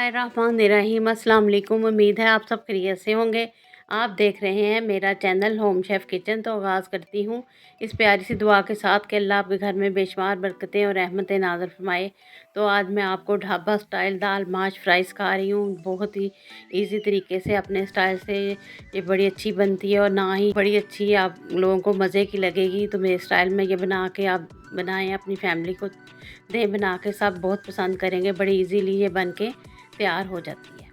बिस्मिल्लाहिर्रहमानिर्रहीम। अस्सलाम वालेकुम। उम्मीद है आप सब खैरियत से होंगे। आप देख रहे हैं मेरा चैनल होम शेफ़ किचन। तो आगाज़ करती हूँ इस प्यारी सी दुआ के साथ कि अल्लाह आपके घर में बेशुमार बरकतें और रहमतें नाज़िल फरमाए। तो आज मैं आपको ढाबा स्टाइल दाल माश फ्राई सिखा रही हूँ। बहुत ही इजी तरीके से अपने स्टाइल से ये बड़ी अच्छी बनती है और ना ही बड़ी अच्छी आप लोगों को मज़े की लगेगी। तो मेरे स्टाइल में ये बना के आप बनाएं, अपनी फैमिली को दें बना के, सब बहुत पसंद करेंगे। बड़ी इजीली ये बन के तैयार हो जाती है।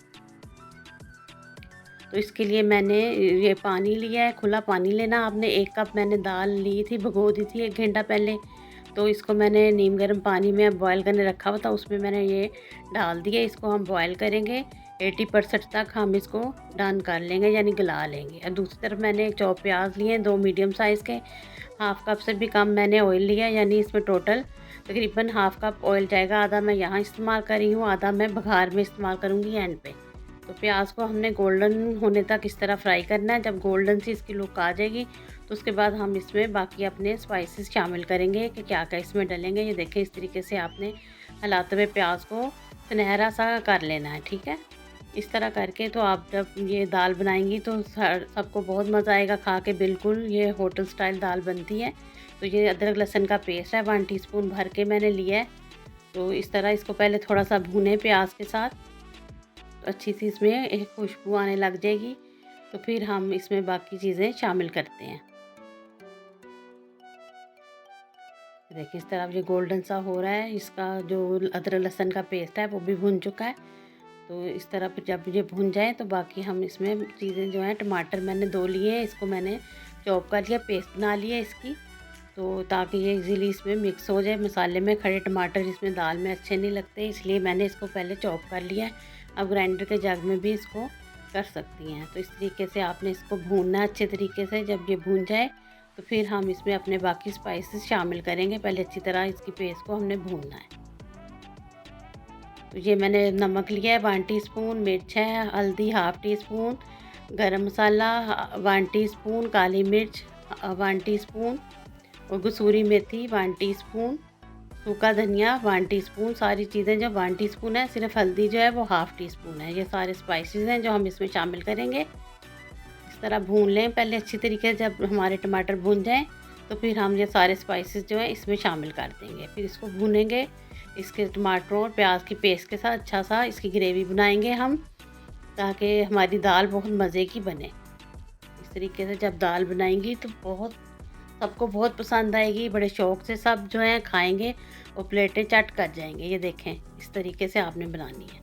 तो इसके लिए मैंने ये पानी लिया है, खुला पानी लेना आपने। 1 कप मैंने दाल ली थी, भिगो दी थी 1 घंटा पहले। तो इसको मैंने नीम गर्म पानी में बॉयल करने रखा हुआ था, उसमें मैंने ये डाल दिया। इसको हम बॉयल करेंगे 80% तक, हम इसको डन कर लेंगे यानी गला लेंगे। और दूसरी तरफ मैंने एक चॉप प्याज लिए, 2 मीडियम साइज़ के। हाफ़ कप से भी कम मैंने ऑयल लिया, यानी इसमें टोटल तकरीबन हाफ़ कप ऑयल जाएगा। आधा मैं यहाँ इस्तेमाल कर रही हूँ, आधा मैं बघार में इस्तेमाल करूँगी एंड पे। तो प्याज को हमने गोल्डन होने तक इस तरह फ्राई करना है। जब गोल्डन सी इसकी लुक आ जाएगी तो उसके बाद हम इसमें बाकी अपने स्पाइसेस शामिल करेंगे कि क्या क्या इसमें डलेंगे। ये देखें, इस तरीके से आपने हिलाते हुए प्याज को सुनहरा सा कर लेना है, ठीक है। इस तरह करके तो आप जब ये दाल बनाएंगी तो सबको बहुत मज़ा आएगा खा के। बिल्कुल ये होटल स्टाइल दाल बनती है। तो ये अदरक लहसुन का पेस्ट है 1 टीस्पून भर के मैंने लिया है। तो इस तरह इसको पहले थोड़ा सा भूनें प्याज के साथ, तो अच्छी सी इसमें एक खुशबू आने लग जाएगी। तो फिर हम इसमें बाकी चीज़ें शामिल करते हैं। देखिए इस तरह ये गोल्डन सा हो रहा है। इसका जो अदरक लहसुन का पेस्ट है वो भी भुन चुका है। तो इस तरह फिर जब ये भुन जाए तो बाकी हम इसमें चीज़ें जो हैं, टमाटर मैंने 2 लिए हैं, इसको मैंने चॉप कर लिया, पेस्ट बना लिया इसकी। तो ताकि ये इजीली इसमें मिक्स हो जाए मसाले में। खड़े टमाटर इसमें दाल में अच्छे नहीं लगते, इसलिए मैंने इसको पहले चॉप कर लिया है। अब ग्राइंडर के जग में भी इसको कर सकती हैं। तो इस तरीके से आपने इसको भूनना है अच्छे तरीके से। जब ये भून जाए तो फिर हम इसमें अपने बाकी स्पाइसेस शामिल करेंगे। पहले अच्छी तरह इसकी पेस्ट को हमने भूनना है। तो ये मैंने नमक लिया है 1 टीस्पून, मिर्च है, हल्दी 1/2 टीस्पून, गरम मसाला 1 टीस्पून, काली मिर्च 1 टीस्पून और कसूरी मेथी 1 टीस्पून, सूखा धनिया 1 टीस्पून। सारी चीज़ें जो 1 टीस्पून है, सिर्फ हल्दी जो है वो 1/2 टीस्पून है। ये सारे स्पाइसेस हैं जो हम इसमें शामिल करेंगे। इस तरह भून लें पहले अच्छी तरीके से। जब हमारे टमाटर भून जाएं तो फिर हम ये सारे स्पाइसेस जो हैं इसमें शामिल कर देंगे। फिर इसको भूनेंगे, इसके टमाटरों और प्याज की पेस्ट के साथ अच्छा सा इसकी ग्रेवी बनाएंगे हम, ताकि हमारी दाल बहुत मज़े की बने। इस तरीके से जब दाल बनाएंगी तो सबको बहुत पसंद आएगी। बड़े शौक़ से सब जो हैं खाएंगे और प्लेटें चट कर जाएंगे। ये देखें, इस तरीके से आपने बनानी है।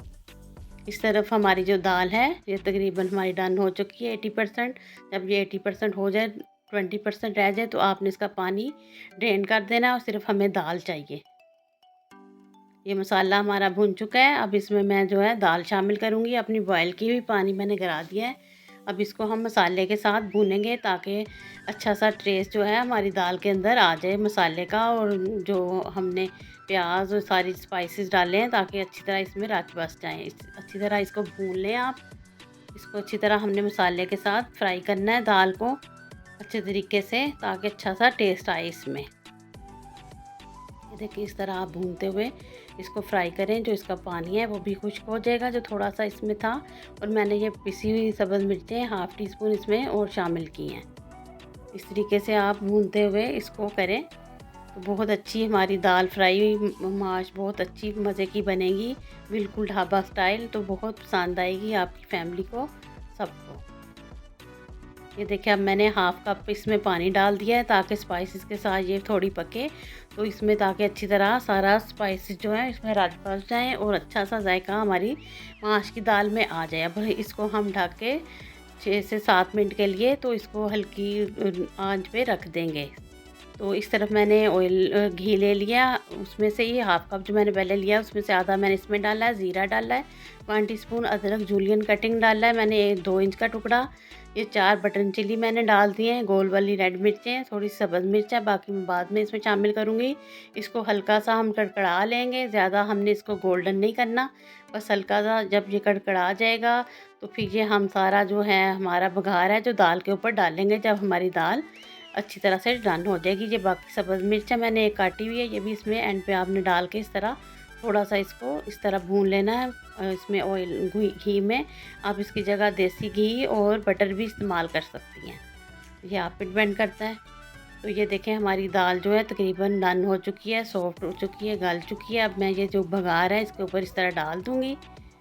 इस तरफ हमारी जो दाल है ये तकरीबन हमारी डन हो चुकी है 80%। जब ये 80% हो जाए, 20% रह जाए, तो आपने इसका पानी ड्रेन कर देना और सिर्फ हमें दाल चाहिए। ये मसाला हमारा भुन चुका है। अब इसमें मैं जो है दाल शामिल करूँगी। अपनी बॉयल की हुई पानी मैंने गिरा दिया है। अब इसको हम मसाले के साथ भूनेंगे ताकि अच्छा सा टेस्ट जो है हमारी दाल के अंदर आ जाए मसाले का, और जो हमने प्याज और सारी स्पाइसेस डाले हैं ताकि अच्छी तरह इसमें रच बस जाएँ। अच्छी तरह इसको भून लें आप। इसको अच्छी तरह हमने मसाले के साथ फ्राई करना है दाल को अच्छे तरीके से, ताकि अच्छा सा टेस्ट आए इसमें। ये देखिए इस तरह आप भूनते हुए इसको फ्राई करें। जो इसका पानी है वो भी खुश्क हो जाएगा जो थोड़ा सा इसमें था। और मैंने ये पिसी हुई सब्ज़ मिर्चें 1/2 टीस्पून इसमें और शामिल की हैं। इस तरीके से आप भूनते हुए इसको करें तो बहुत अच्छी हमारी दाल फ्राई हुई माश बहुत अच्छी मज़े की बनेगी, बिल्कुल ढाबा स्टाइल। तो बहुत पसंद आएगी आपकी फैमिली को, सबको। ये देखिए अब मैंने 1/2 कप इसमें पानी डाल दिया है ताकि स्पाइसेस के साथ ये थोड़ी पके। तो इसमें ताकि अच्छी तरह सारा स्पाइसेस जो है इसमें रच बस जाएँ और अच्छा सा जायका हमारी माश की दाल में आ जाए। अब इसको हम ढक के 6 से 7 मिनट के लिए तो इसको हल्की आंच पे रख देंगे। तो इस तरफ मैंने घी ले लिया, उसमें से ये 1/2 कप जो मैंने पहले लिया उसमें से आधा मैंने इसमें डाला है। ज़ीरा डाला है, 1 टीस्पून अदरक जूलियन कटिंग डाला है मैंने, 2 इंच का टुकड़ा। ये 4 बटन चिली मैंने डाल दिए हैं, गोल वाली रेड मिर्चें, थोड़ी सब्ज़ मिर्च है, बाकी मैं बाद में इसमें शामिल करूँगी। इसको हल्का सा हम कड़कड़ा लेंगे, ज़्यादा हमने इसको गोल्डन नहीं करना, बस हल्का सा। जब ये कड़कड़ा जाएगा तो फिर ये हम सारा जो है हमारा बघार है जो दाल के ऊपर डालेंगे जब हमारी दाल अच्छी तरह से डन हो जाएगी। ये बाकी सब्ज़ मिर्च है मैंने एक काटी हुई है, ये भी इसमें एंड पे आपने डाल के इस तरह थोड़ा सा इसको इस तरह भून लेना है इसमें ऑयल घी में। आप इसकी जगह देसी घी और बटर भी इस्तेमाल कर सकती हैं, ये आप पे डिपेंड करता है। तो ये देखें हमारी दाल जो है तकरीबन डन हो चुकी है, सॉफ्ट हो चुकी है, गल चुकी है। अब मैं ये जो बघार है इसके ऊपर इस तरह डाल दूँगी,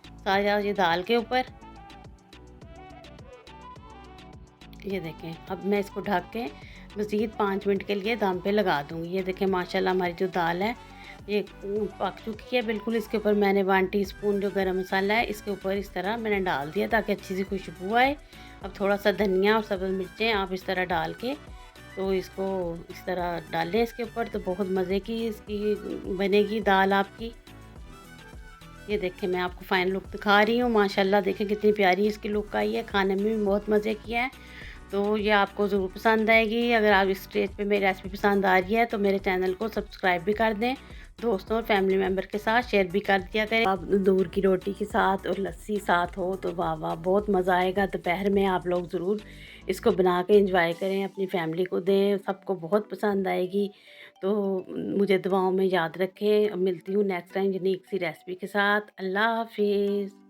सारा ये दाल के ऊपर। ये देखें अब मैं इसको ढक के मज़ीद 5 मिनट के लिए दम पे लगा दूँगी। ये देखें माशाल्लाह हमारी जो दाल है ये पक चुकी है बिल्कुल। इसके ऊपर मैंने 1 टीस्पून जो गरम मसाला है इसके ऊपर इस तरह मैंने डाल दिया ताकि अच्छी सी खुशबू आए। अब थोड़ा सा धनिया और सब्ज़ मिर्चें आप इस तरह डाल के तो इसको इस तरह डालें इसके ऊपर, तो बहुत मज़े की इसकी बनेगी दाल आपकी। ये देखें मैं आपको फ़ाइनल लुक दिखा रही हूँ। माशाल्लाह देखें कितनी प्यारी इसकी लुक आई है, खाने में भी बहुत मज़े की है। तो ये आपको ज़रूर पसंद आएगी। अगर आप इस स्टेज पे मेरी रेसिपी पसंद आ रही है तो मेरे चैनल को सब्सक्राइब भी कर दें, दोस्तों और फैमिली मेम्बर के साथ शेयर भी कर दिया करें। आप दूध की रोटी के साथ और लस्सी साथ हो तो वाह वाह बहुत मज़ा आएगा। दोपहर में आप लोग ज़रूर इसको बना के एंजॉय करें, अपनी फैमिली को दें, सबको बहुत पसंद आएगी। तो मुझे दुआओं में याद रखें। मिलती हूँ नेक्स्ट टाइम यूनिक सी रेसिपी के साथ। अल्लाह हाफिज़।